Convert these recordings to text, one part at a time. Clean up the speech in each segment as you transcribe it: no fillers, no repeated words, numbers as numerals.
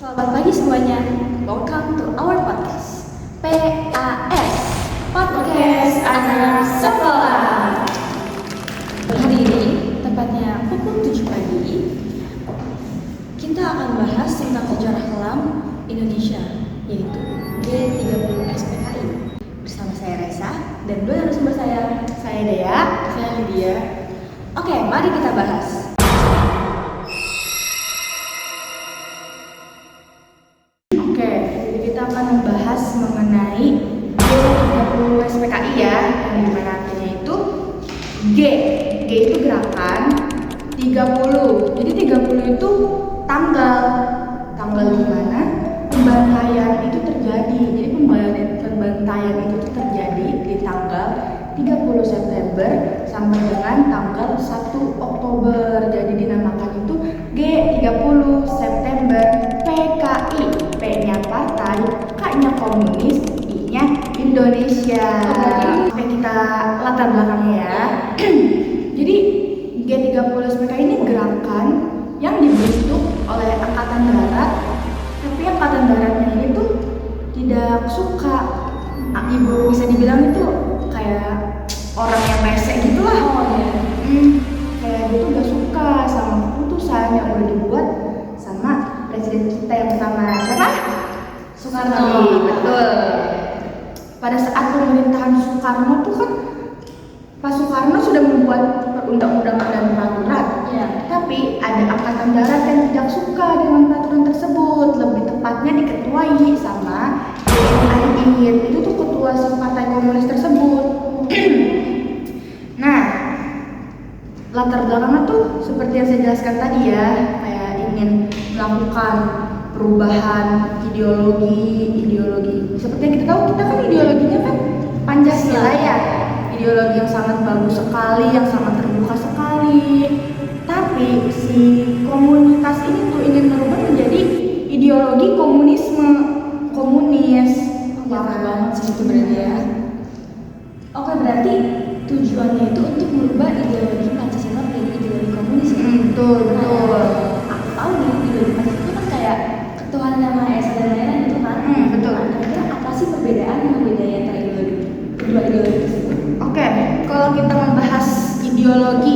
Selamat pagi semuanya. Welcome to our podcast. PAS, Podcast Anak Sekolah. Hari ini, tepatnya pukul 7 pagi, kita akan bahas tentang sejarah kelam Indonesia, yaitu G30 SPKI. Bersama saya Resa dan dua narasumber saya Dea, saya Lydia. Oke, mari kita bahas. Kita akan membahas mengenai G30 SPKI ya, yang dimana artinya itu G itu gerakan, 30. Jadi 30 itu tanggal di mana pembantaian itu terjadi. Jadi pembantaian itu terjadi di tanggal 30 September sampai dengan tanggal 1 Oktober. Jadi dinamakan itu G30 September PKI. P-nya partai, K-nya komunis, I-nya Indonesia. Sampai kita latar belakangnya ya. Jadi G30 SPKI ini gerakan yang dibentuk oleh Angkatan Darat, tapi Angkatan Daratnya ini tuh tidak suka. Ibu bisa dibilang itu kayak orang yang rese gitu lah. Kayak dia tuh gak suka sama keputusan yang udah dibuat sama presiden kita yang pertama, siapa? Soekarno. Betul. Pada saat pemerintahan Soekarno tuh kan, Pak Soekarno sudah membuat undang-undang dan peraturan. Ya. Tapi ada Angkatan Darat yang tidak suka dengan peraturan tersebut. Lebih tepatnya diketuai sama Aidit. Itu tuh ketua si partai komunis tersebut. Nah, latar belakangnya tuh seperti yang saya jelaskan tadi ya, kayak ingin melakukan perubahan ideologi. Seperti yang kita tahu, kita kan ideologinya kan Pancasila ya, ideologi yang sangat bagus sekali, yang sangat terbuka sekali. Tapi si komunitas ini tuh ingin merubah menjadi ideologi komunis. Parah banget sih itu berarti ya. Oke, berarti tujuannya itu untuk merubah ideologi Pancasila menjadi ideologi komunis ya? Betul. Aku tahu nih, ideologi Pancasila itu kan kayak ketuhanan yang Maha Esa dan lain-lain itu kan. Betul. Nah, kira-kira apa sih perbedaan yang membedakan antara kedua ideologi tersebut? Oke, kalau kita membahas ideologi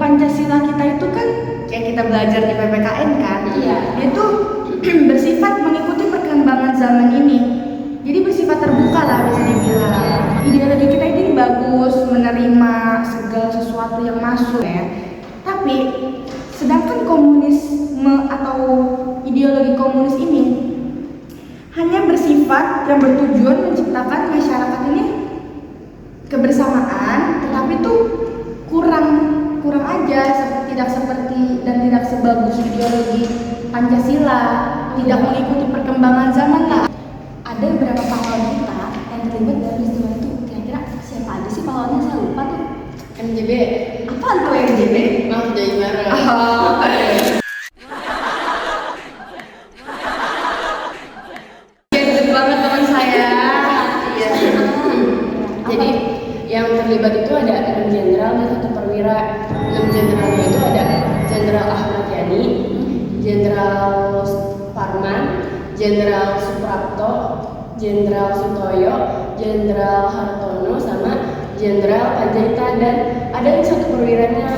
Pancasila kita itu kan kayak kita belajar di PPKN kan. Iya. Dia tuh bersifat mengikuti perkembangan zaman ini. Jadi bersifat terbuka lah bisa dibilang. Ideologi kita ini bagus, menerima segala sesuatu yang masuk ya. Tapi sedangkan komunisme atau ideologi komunis ini hanya bersifat yang bertujuan menciptakan masyarakat ini kebersamaan, tetapi tuh kurang aja, tidak seperti dan tidak sebagus ideologi Pancasila, tidak mengikuti perkembangan zaman lah. Ada beberapa pahlawan kita yang terlibat dalam peristiwa itu. Kira-kira siapa aja sih pahlawannya? Saya lupa tuh. MJB. Apaan tuh MJB? Maaf jadi marah. Gadget banget teman saya. Iya. Jadi yang terlibat itu ada 6 jenderal dan 1 perwira. 6 jenderalnya itu ada Jenderal Ahmad Yani, Jenderal Parman, Jenderal Suprapto, Jenderal Sutoyo, Jenderal Hartono, sama Jenderal Panjaitan. Dan ada yang 1 perwiranya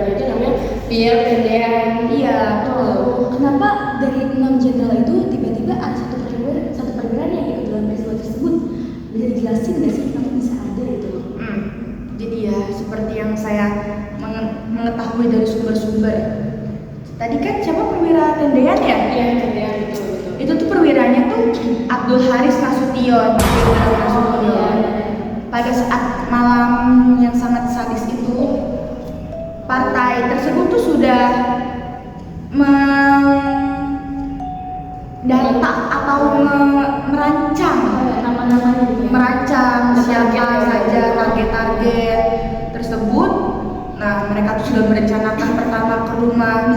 itu namanya Pierre Tendean. Iya, tuh. Kenapa dari 6 jenderal itu tiba-tiba ada satu perwira yang ikut dalam peristiwa tersebut? Bisa dijelasin nggak sih kenapa bisa ada gitu? Jadi ya seperti yang saya mengetahui dari sumber-sumber. Tadi kan siapa perwira Tendean ya? Iya, Tendean betul. Itu tuh perwiranya tuh Abdul Haris Nasution. Pada saat malam yang sangat sadis itu, partai tersebut tuh sudah mendata atau merancang Nama-namanya gitu ya? merancang siapa saja target-target tersebut. Nah, mereka tuh sudah merencanakan pertama ke rumah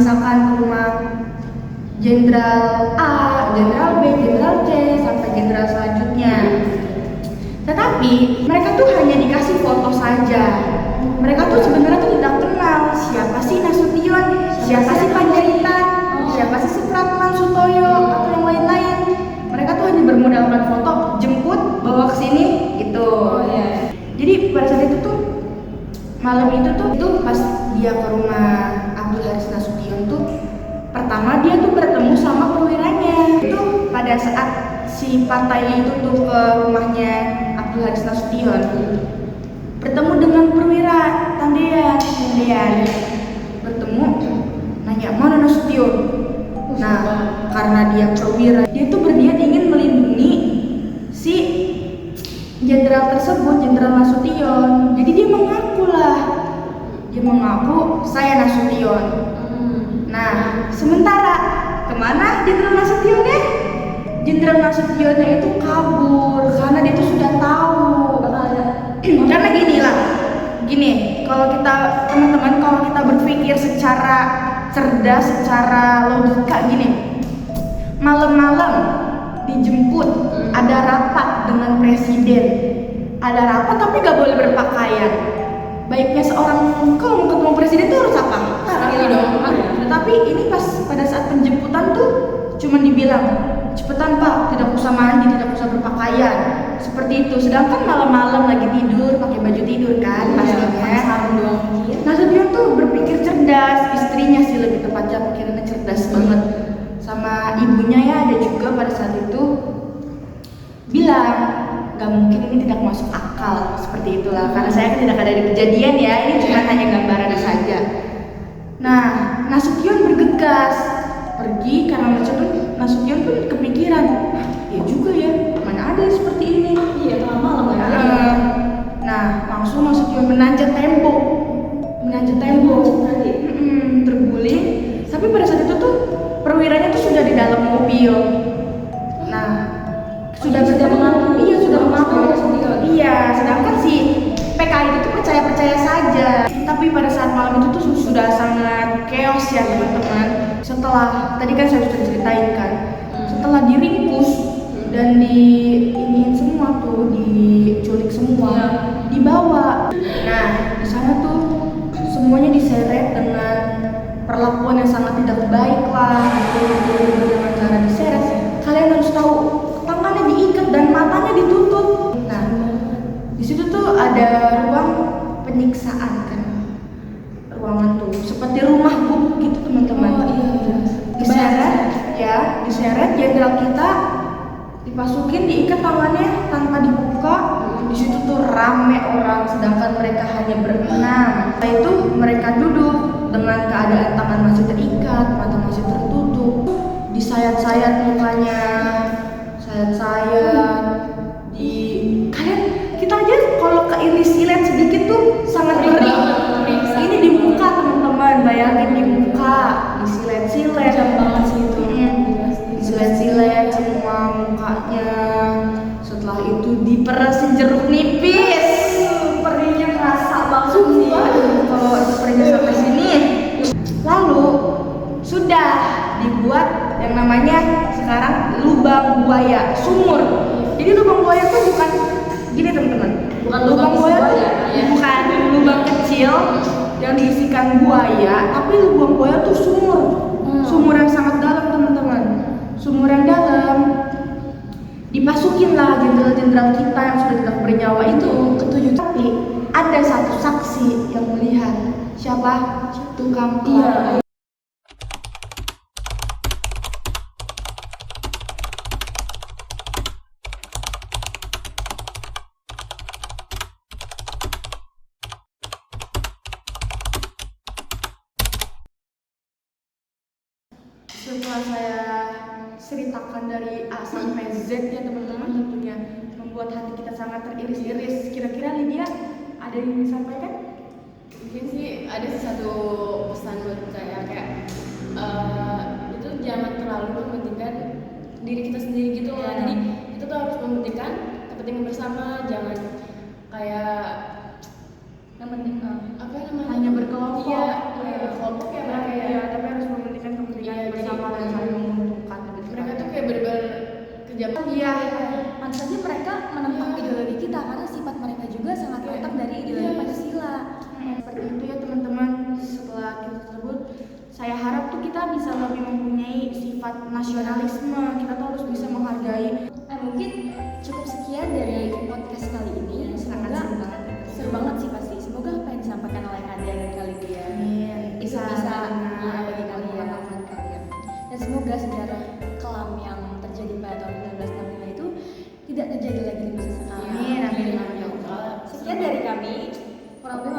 Jenderal A, Jenderal B, Jenderal C, sampai jenderal selanjutnya. Tetapi mereka tuh hanya dikasih foto saja. Mereka tuh sebenarnya tuh tidak kenal siapa sih Nasution, siapa sih Panjaitan, siapa sih Supratman, pada saat itu tuh malam itu pas dia ke rumah Abdul Haris Nasution tuh, pertama dia tuh bertemu sama perwiranya. Itu pada saat si partai itu tuh ke rumahnya Abdul Haris Nasution, bertemu dengan perwira Tendean, bertemu, nanya mana Nasution. Nah, karena dia perwira, dia tuh berniat ingin melindungi si jenderal tersebut, Jenderal Nasution. Jadi dia mengaku saya Nasution. Nah, sementara kemana Jenderal Nasutionnya? Jenderal Nasutionnya itu kabur karena dia itu sudah tahu. Karena gini, kalau kita teman-teman, kalau kita berpikir secara cerdas, secara logika gini, malam-malam dijemput, ada rapat dengan presiden, ada rapat tapi gak boleh berpakaian. Baiknya seorang kalau mau ketemu presiden tuh harus apa? Rapi dong. Tapi ini pas pada saat penjemputan tuh cuma dibilang cepetan Pak, tidak usah mandi, tidak usah berpakaian, seperti itu. Sedangkan malam-malam lagi tidur pakai baju tidur kan, pastinya. Nasution tuh berpikir cerdas, istrinya sih lebih tepatnya pikirannya cerdas banget. Sama ibunya ya ada juga pada saat itu bilang gak mungkin, ini tidak masuk akal, seperti itulah. Karena saya kan tidak ada di kejadian ya, ini cuma hanya gambaran saja. Nah, Nasution bergegas pergi karena Nasution pun kepikiran, ya juga ya, mana ada seperti ini. Iya, tengah malam ya. Nah, langsung Nasution menanjak tembok, terguling. Tapi pada saat itu tuh perwiranya tuh sudah di dalam mobil. Nah, sudah mengaku. Iya, sedangkan si PKI itu tuh percaya saja. Tapi pada saat malam itu tuh sudah sangat chaos ya teman-teman. Setelah tadi kan saya sudah ceritain kan, setelah diringkus dan diiniin semua tuh, diculik semua, dibawa. Nah, di sana tuh semuanya diseret dengan perlakuan yang sangat tidak baik lah, dengan cara diseret. Kalian harus tahu, tangannya diikat dan matanya ditutup. Nah, di situ tuh ada ruang penyiksaan kan, ruangan tuh seperti rumah gubuk gitu teman-teman. Diseret jenderal kita, dipasukin, diikat tangannya tanpa dibuka. Di situ tuh rame orang, sedangkan mereka hanya berenam. Setelah itu mereka duduk dengan keadaan tangan masih terikat, mata masih tertutup, disayat-sayat mukanya, kita aja kalau keiris silet sedikit tuh sangat ngeri. Ini di muka teman-teman, bayangin di muka, disilet-silet, banget sih itu. Disilet-silet semua mukanya. Setelah itu diperasin jeruk nipis. Perihnya kerasa banget sih. Kalau perihnya sampai sini. Lalu sudah dibuat yang namanya sekarang lubang buaya, sumur. Jadi lubang buaya tuh bukan gini teman-teman. Bukan lubang buaya tuh ya. bukan lubang kecil yang diisikan buaya, tapi lubang buaya tuh sumur. Sumur yang sangat dalam teman-teman. Sumur yang dalam. Dimasukin lah jenderal-jenderal kita yang sudah tidak bernyawa itu ketujuh. Tapi ada satu saksi yang melihat. Siapa? Tukang kelapa. Setelah saya ceritakan dari A sampai Z ya teman-teman, tentunya membuat hati kita sangat teriris-iris. Kira-kira Lydia ada yang ingin disampaikan? Mungkin sih ada satu pesan buat saya kayak itu jangan terlalu mementingkan diri kita sendiri gitu loh. Jadi kita tuh harus mementingkan kepentingan bersama, jangan kayak hanya berkelompok. Iya, berkelompok ya mereka ya. Iya, tapi harus mementingkan kepentingan bersama dan saling menguntungkan. Mereka tuh kayak bener-bener kerja. Iya. Tentu saja mereka menentang ideologi kita karena sifat mereka juga sangat mantap dari ideologi Pancasila. Seperti itu ya teman-teman. Setelah kita tersebut, saya harap tuh kita bisa lebih mempunyai sifat nasionalisme. Kita tuh harus bisa menghargai. Mungkin cukup sekian dari podcast kali ini. Sangat Semoga seru banget. seru ini kurang lebih